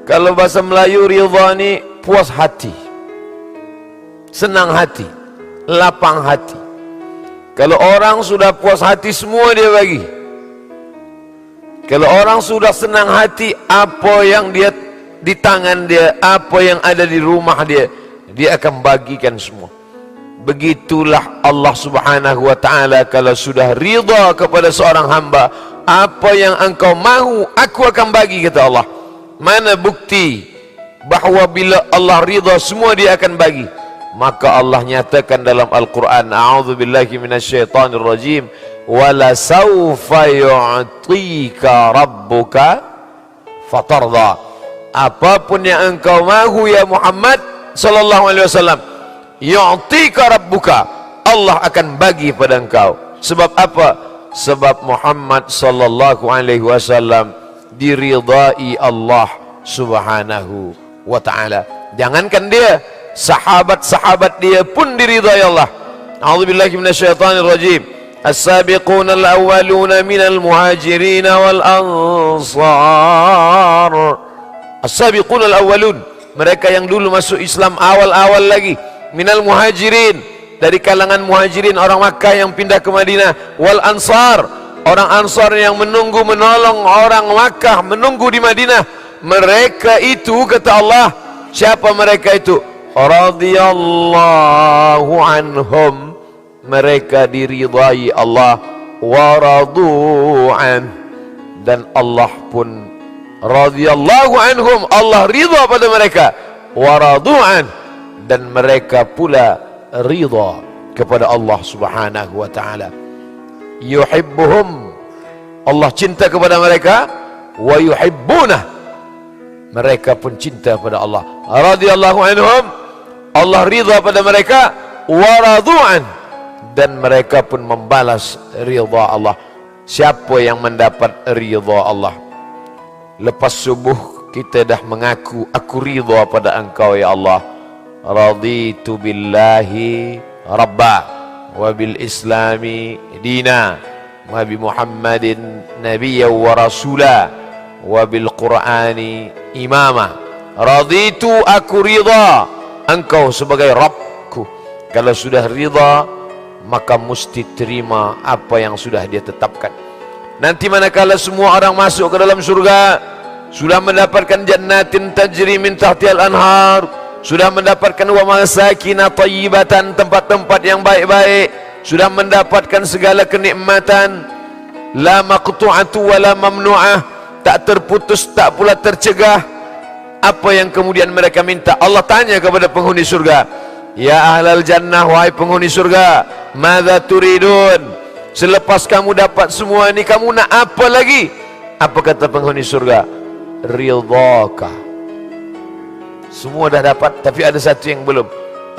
Kalau bahasa Melayu ridha ni puas hati, senang hati, lapang hati. Kalau orang sudah puas hati, semua dia bagi. Kalau orang sudah senang hati, apa yang dia di tangan dia, apa yang ada di rumah dia, dia akan bagikan semua. Begitulah Allah Subhanahu wa ta'ala. Kalau sudah ridha kepada seorang hamba, apa yang engkau mahu, aku akan bagi, kata Allah. Mana bukti bahawa bila Allah ridha, semua dia akan bagi? Maka Allah nyatakan dalam Al-Quran, a'udzubillahi minasyaitanir rajim, wala sawfa yu'tika rabbuka fatarda. Apapun yang engkau mahu ya Muhammad sallallahu alaihi wasallam, yu'tika rabbuka, Allah akan bagi pada engkau. Sebab apa? Sebab Muhammad sallallahu alaihi wasallam diridai Allah Subhanahu wa ta'ala. Jangankan dia, sahabat-sahabat dia pun diridai Allah. A'udzubillahi minasyaitanir rajim. As-sabiquna al-awwaluna minal muhajirin wal ansar. As-sabiquna al-awwalun, mereka yang dulu masuk Islam awal-awal lagi, minal muhajirin, dari kalangan muhajirin, orang Makkah yang pindah ke Madinah, wal ansar, orang Ansar yang menunggu menolong orang Makkah, menunggu di Madinah. Mereka itu, kata Allah, siapa mereka itu? Radhiyallahu anhum, mereka diridai Allah, wa radu'an, dan Allah pun radhiyallahu anhum, Allah ridha pada mereka, wa radu'an, dan mereka pula ridha kepada Allah Subhanahu wa ta'ala. Yuhibbuhum, Allah cinta kepada mereka, wa yuhibbunah, mereka pun cinta pada Allah. Radhiyallahu anhum, Allah ridha pada mereka, wa radu'an, dan mereka pun membalas ridha Allah. Siapa yang mendapat ridha Allah? Lepas subuh kita dah mengaku, aku ridha pada engkau ya Allah. Raditu billahi rabba, wa bil islami dina, wa bi Muhammadin nabiyya wa rasula, wa bil qur'ani imama. Raditu, aku ridha engkau sebagai Rabbku. Kalau sudah ridha, maka mesti terima apa yang sudah dia tetapkan. Nanti manakala semua orang masuk ke dalam surga, sudah mendapatkan jannatin tajri min tahtihal anhar, sudah mendapatkan wa masakin thayyibatan, tempat-tempat yang baik-baik, sudah mendapatkan segala kenikmatan, la maqtu'atu wa la mamnu'ah, tak terputus tak pula tercegah. Apa yang kemudian mereka minta? Allah tanya kepada penghuni surga, ya ahlal jannah, wahai penghuni surga, madza turidun? Selepas kamu dapat semua ini, kamu nak apa lagi? Apa kata penghuni surga? Ridhaka. Semua dah dapat, tapi ada satu yang belum.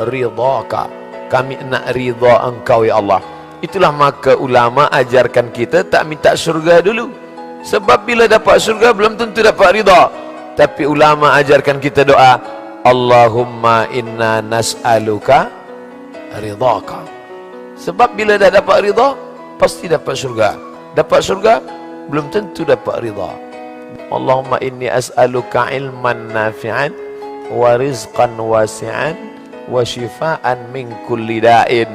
Ridhaka, kami nak ridha engkau ya Allah. Itulah maka ulama ajarkan kita tak minta surga dulu. Sebab bila dapat surga belum tentu dapat ridha. Tapi ulama ajarkan kita doa, Allahumma inna nas'aluka ridhaka. Sebab bila dah dapat ridha, pasti dapat surga. Dapat surga belum tentu dapat ridha. Allahumma inni as'aluka ilman nafi'an, wa rizqan wasi'an, wa shifaan min kulli da'in.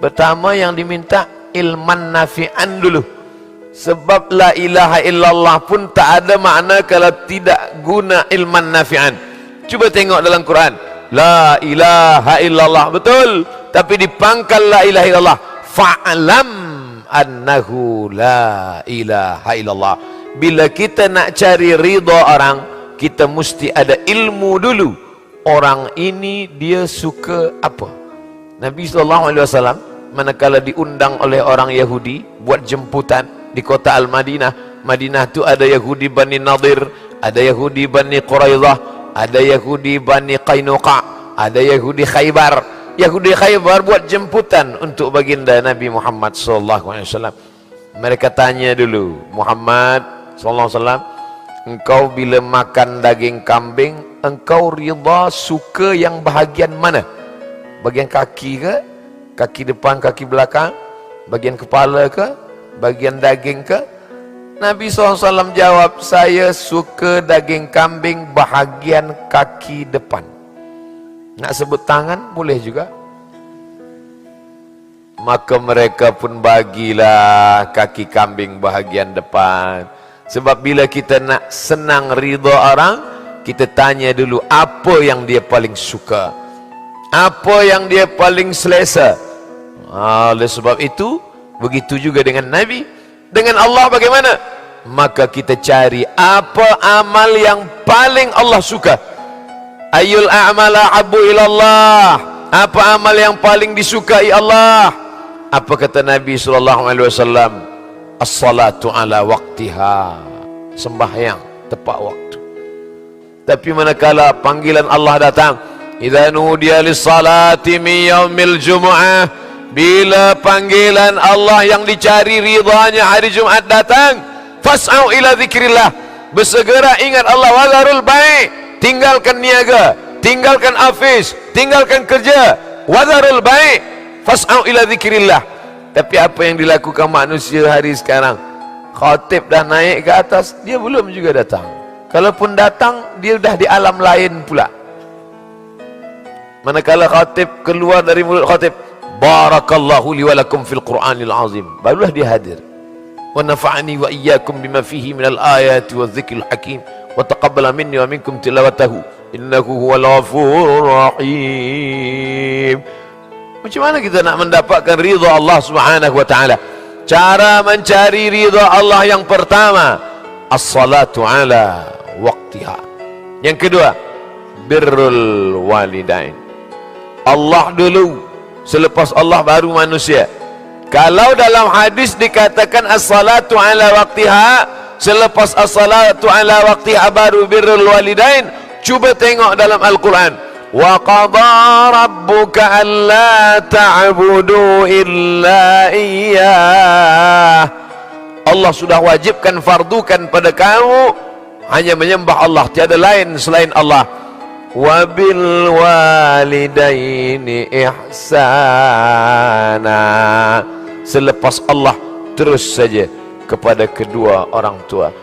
Pertama yang diminta ilman nafi'an dulu. Sebab la ilaha illallah pun tak ada makna kalau tidak guna ilman nafi'an. Cuba tengok dalam Quran, la ilaha illallah, betul, tapi dipangkal la ilaha illallah, fa'lam annahu la ilaha illallah. Bila kita nak cari ridha orang, kita mesti ada ilmu dulu. Orang ini dia suka apa? Nabi SAW manakala diundang oleh orang Yahudi buat jemputan di kota Al-Madinah. Madinah tu ada Yahudi Bani Nadir, ada Yahudi Bani Quraidah, ada Yahudi Bani Qainuqa, ada Yahudi Khaybar. Yahudi Khaybar buat jemputan untuk baginda Nabi Muhammad SAW. Mereka tanya dulu, Muhammad SAW, engkau bila makan daging kambing, engkau ridha suka yang bahagian mana? Bagian kaki ke? Kaki depan, kaki belakang? Bagian kepala ke? Bagian daging ke? Nabi SAW jawab, saya suka daging kambing bahagian kaki depan. Nak sebut tangan boleh juga. Maka mereka pun bagilah kaki kambing bahagian depan. Sebab bila kita nak senang ridha orang, kita tanya dulu apa yang dia paling suka, apa yang dia paling selesa. Oleh sebab itu, begitu juga dengan Nabi. Dengan Allah bagaimana? Maka kita cari apa amal yang paling Allah suka. Ayyul a'mala habbu ilallah. Apa amal yang paling disukai Allah? Apa kata Nabi SAW? As-salatu ala waqtiha. Sembahyang tepat waktu. Tapi manakala panggilan Allah datang, idza nudiya lis-salati min yaumil jumu'ah, bila panggilan Allah yang dicari ridhanya hari Jumat datang, fas'au ila zikrillah, bersegera ingat Allah. Wazarul bai', tinggalkan niaga, tinggalkan afis, tinggalkan kerja. Wazarul bai', fas'au ila zikrillah. Tapi apa yang dilakukan manusia hari sekarang? Khatib dah naik ke atas, dia belum juga datang. Kalaupun datang, dia dah di alam lain pula. Manakala khatib keluar dari mulut khatib, barakallahu li wa lakum fil Qur'anil azim, barulah dia hadir. Wa nafa'ani wa iyyakum bima fihi minal ayati wa dzikril hakim wa taqabbala minni wa minkum tilawatahu innahu huwal ghafurur rahim. Macam mana kita nak mendapatkan ridha Allah Subhanahu wa taala? Cara mencari ridha Allah yang pertama, as-salatu ala waqtiha. Yang kedua, birrul walidain. Allah dulu, selepas Allah baru manusia. Kalau dalam hadis dikatakan as-salatu ala waqtiha, selepas as-salatu ala waqtiha baru birrul walidain, cuba tengok dalam Al-Quran. Wa qadha rabbuka alla ta'budu illa iyyah. Allah sudah wajibkan, fardukan pada kamu hanya menyembah Allah, tiada lain selain Allah. Wa bil walidaini ihsana. Selepas Allah terus saja kepada kedua orang tua.